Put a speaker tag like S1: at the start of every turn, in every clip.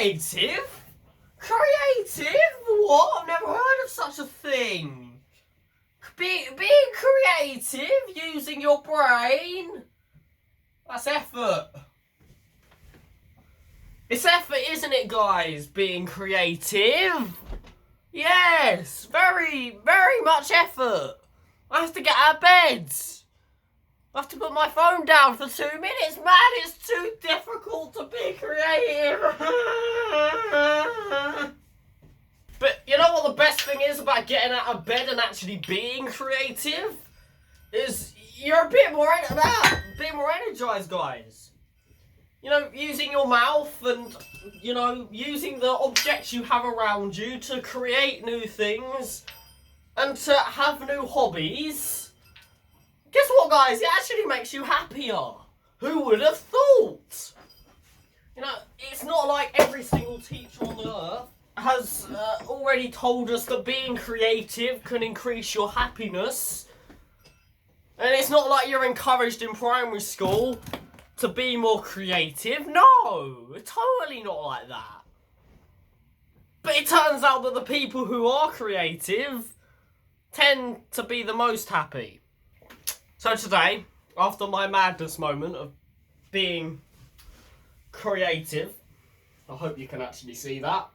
S1: Creative? Creative? What? I've never heard of such a thing. Being creative using your brain? That's effort. It's effort, isn't it, guys? Being creative? Yes, very, very much effort. I have to get out of bed. I have to put my phone down for 2 minutes. Man, it's too difficult to be creative. But you know what the best thing is about getting out of bed and actually being creative? Is you're a bit more energized, guys. You know, using your mouth and, you know, using the objects you have around you to create new things and to have new hobbies. Guess what, guys? It actually makes you happier. Who would have thought? You know, it's not like every single teacher on the earth has already told us that being creative can increase your happiness. And it's not like you're encouraged in primary school to be more creative. No, it's totally not like that. But it turns out that the people who are creative tend to be the most happy. So today, after my madness moment of being creative, I hope you can actually see that,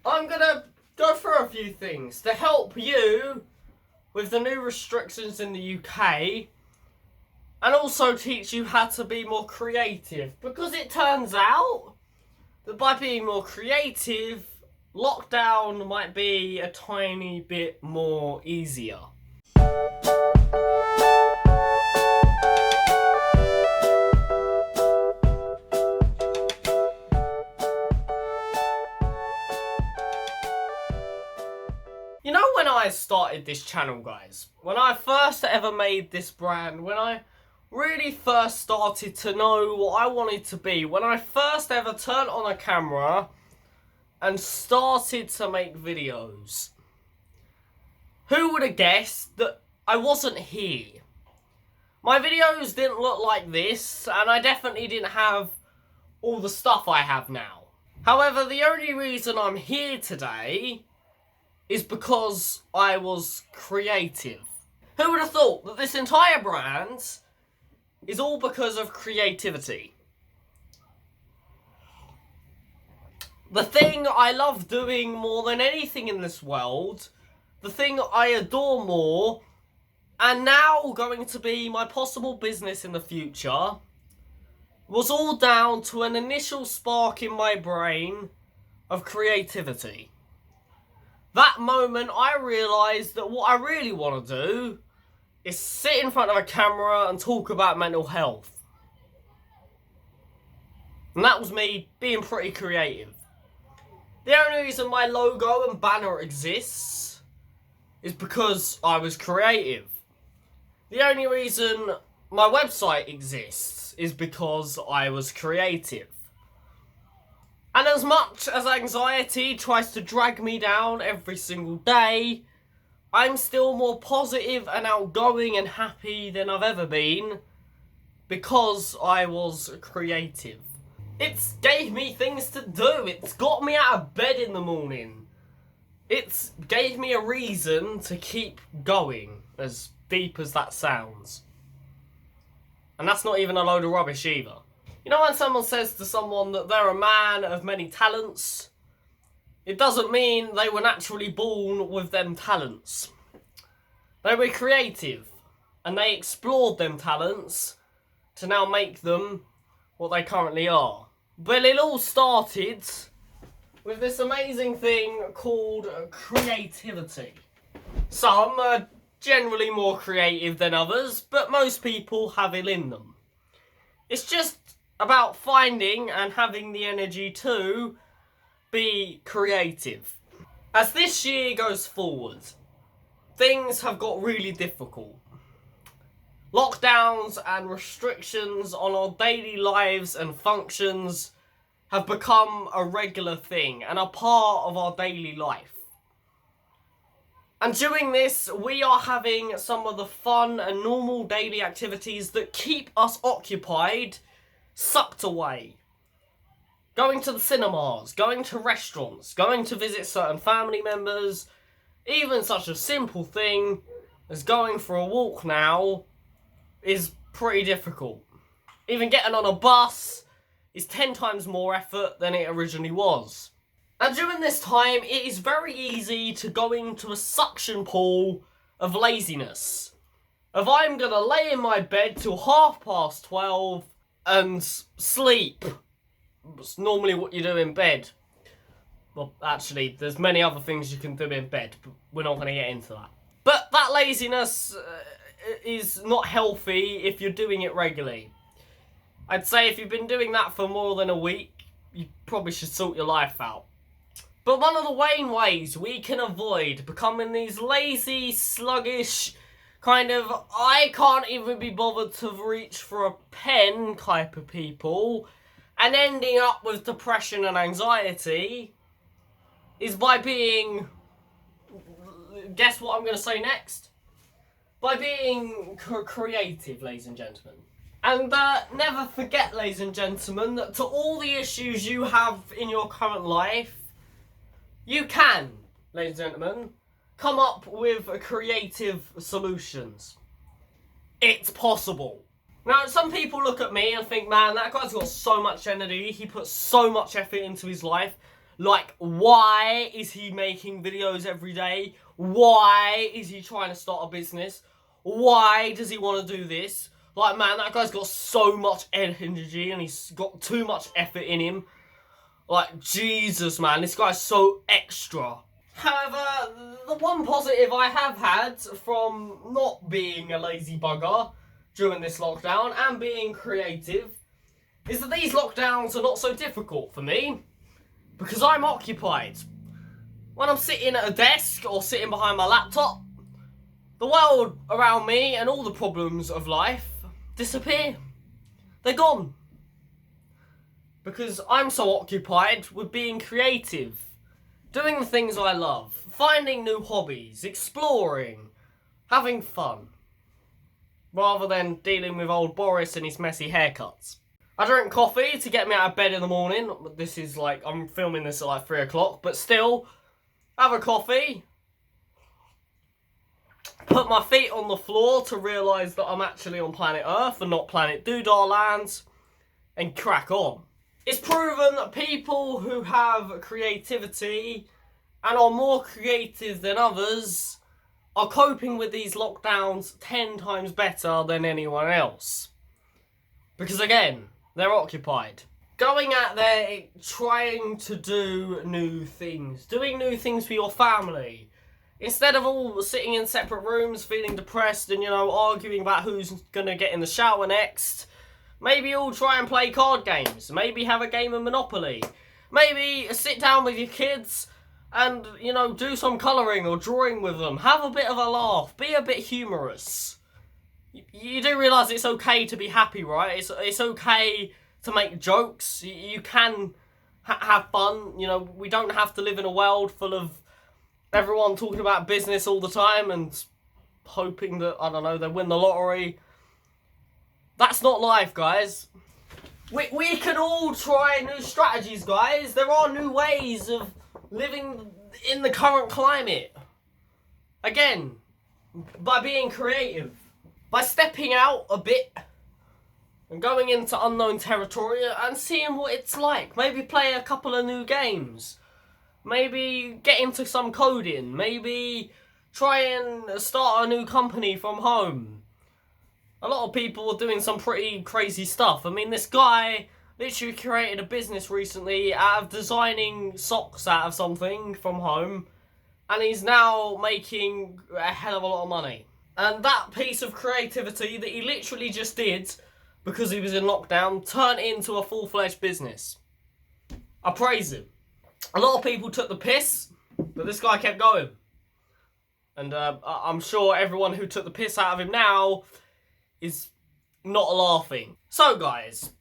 S1: I'm gonna go through a few things to help you with the new restrictions in the UK and also teach you how to be more creative, because it turns out that by being more creative, lockdown might be a tiny bit more easier. You know, when I started this channel, guys, when I first ever made this brand, when I really first started to know what I wanted to be, when I first ever turned on a camera and started to make videos, who would have guessed that I wasn't here? My videos didn't look like this, and I definitely didn't have all the stuff I have now. However, the only reason I'm here today is because I was creative. Who would have thought that this entire brand is all because of creativity? The thing I love doing more than anything in this world, the thing I adore more, and now going to be my possible business in the future, was all down to an initial spark in my brain of creativity. That moment I realised that what I really want to do is sit in front of a camera and talk about mental health. And that was me being pretty creative. The only reason my logo and banner exists is because I was creative. The only reason my website exists is because I was creative. And as much as anxiety tries to drag me down every single day, I'm still more positive and outgoing and happy than I've ever been because I was creative. It's gave me things to do. It's got me out of bed in the morning. It's gave me a reason to keep going, as deep as that sounds. And that's not even a load of rubbish either. You know, when someone says to someone that they're a man of many talents, it doesn't mean they were naturally born with them talents. They were creative, and they explored them talents to now make them what they currently are. But it all started with this amazing thing called creativity. Some are generally more creative than others, but most people have it in them. It's just about finding and having the energy to be creative. As this year goes forward, things have got really difficult. Lockdowns and restrictions on our daily lives and functions have become a regular thing and a part of our daily life. And during this, we are having some of the fun and normal daily activities that keep us occupied sucked away. Going to the cinemas, going to restaurants, going to visit certain family members, even such a simple thing as going for a walk now is pretty difficult. Even getting on a bus is 10 times more effort than it originally was. And during this time, it is very easy to go into a suction pool of laziness. If I'm gonna lay in my bed till 12:30 and sleep, it's normally what you do in bed. Well, actually, there's many other things you can do in bed, but we're not gonna get into that. But that laziness is not healthy if you're doing it regularly. I'd say if you've been doing that for more than a week, you probably should sort your life out. But one of the main ways we can avoid becoming these lazy, sluggish, kind of, I can't even be bothered to reach for a pen type of people, and ending up with depression and anxiety, is by being, guess what I'm going to say next? By being creative, ladies and gentlemen. And never forget, ladies and gentlemen, that to all the issues you have in your current life, you can, ladies and gentlemen, come up with creative solutions. It's possible. Now, some people look at me and think, man, that guy's got so much energy, he puts so much effort into his life. Like, why is he making videos every day? Why is he trying to start a business? Why does he want to do this? Like, man, that guy's got so much energy and he's got too much effort in him. Like, Jesus, man, this guy's so extra. However, the one positive I have had from not being a lazy bugger during this lockdown and being creative is that these lockdowns are not so difficult for me because I'm occupied. When I'm sitting at a desk or sitting behind my laptop, the world around me and all the problems of life disappear. They're gone. Because I'm so occupied with being creative, doing the things I love, finding new hobbies, exploring, having fun, rather than dealing with old Boris and his messy haircuts. I drink coffee to get me out of bed in the morning. This is like, I'm filming this at like 3 o'clock, but still, have a coffee, put my feet on the floor to realise that I'm actually on planet Earth and not planet Doodah lands, and crack on. It's proven that people who have creativity and are more creative than others are coping with these lockdowns 10 times better than anyone else. Because again, they're occupied. Going out there, trying to do new things. Doing new things for your family. Instead of all sitting in separate rooms, feeling depressed and, arguing about who's going to get in the shower next. Maybe you'll try and play card games. Maybe have a game of Monopoly. Maybe sit down with your kids and, do some colouring or drawing with them. Have a bit of a laugh. Be a bit humorous. You do realise it's okay to be happy, right? It's okay to make jokes. You can have fun. We don't have to live in a world full of everyone talking about business all the time and hoping that, they win the lottery. That's not life, guys. We can all try new strategies, guys. There are new ways of living in the current climate. Again, by being creative. By stepping out a bit and going into unknown territory and seeing what it's like. Maybe play a couple of new games. Maybe get into some coding. Maybe try and start a new company from home. A lot of people are doing some pretty crazy stuff. I mean, this guy literally created a business recently out of designing socks out of something from home. And he's now making a hell of a lot of money. And that piece of creativity that he literally just did, because he was in lockdown, turned into a full-fledged business. I praise him. A lot of people took the piss, but this guy kept going. And I'm sure everyone who took the piss out of him now is not laughing. So guys,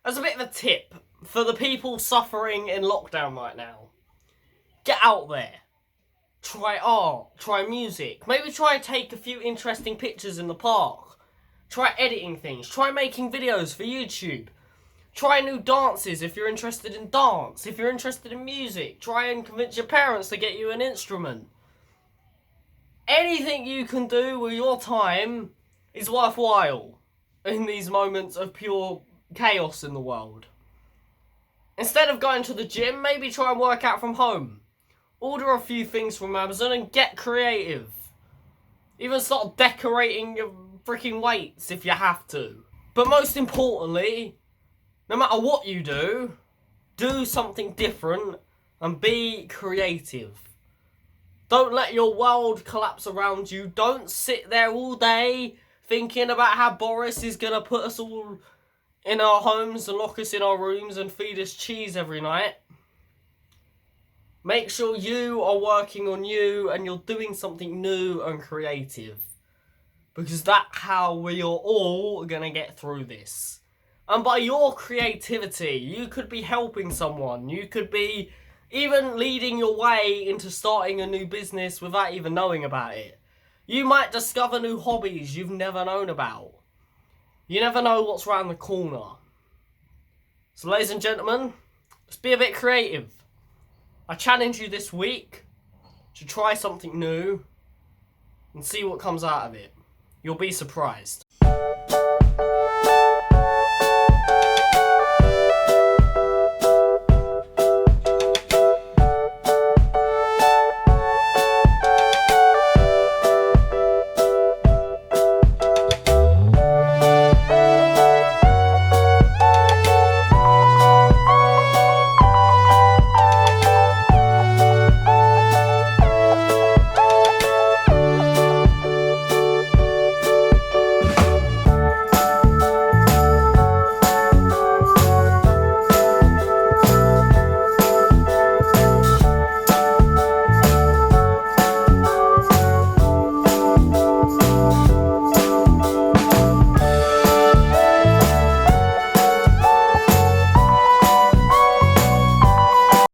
S1: as a bit of a tip for the people suffering in lockdown right now, get out there. Try art, try music, maybe try take a few interesting pictures in the park. Try editing things, try making videos for YouTube. Try new dances if you're interested in dance. If you're interested in music, try and convince your parents to get you an instrument. Anything you can do with your time is worthwhile in these moments of pure chaos in the world. Instead of going to the gym, maybe try and work out from home. Order a few things from Amazon and get creative. Even start decorating your freaking weights if you have to. But most importantly, no matter what you do something different and be creative. Don't let your world collapse around you. Don't sit there all day thinking about how Boris is going to put us all in our homes and lock us in our rooms and feed us cheese every night. Make sure you are working on you and you're doing something new and creative. Because that's how we are all going to get through this. And by your creativity, you could be helping someone. You could be even leading your way into starting a new business without even knowing about it. You might discover new hobbies you've never known about. You never know what's around the corner. So ladies and gentlemen, let's be a bit creative. I challenge you this week to try something new and see what comes out of it. You'll be surprised.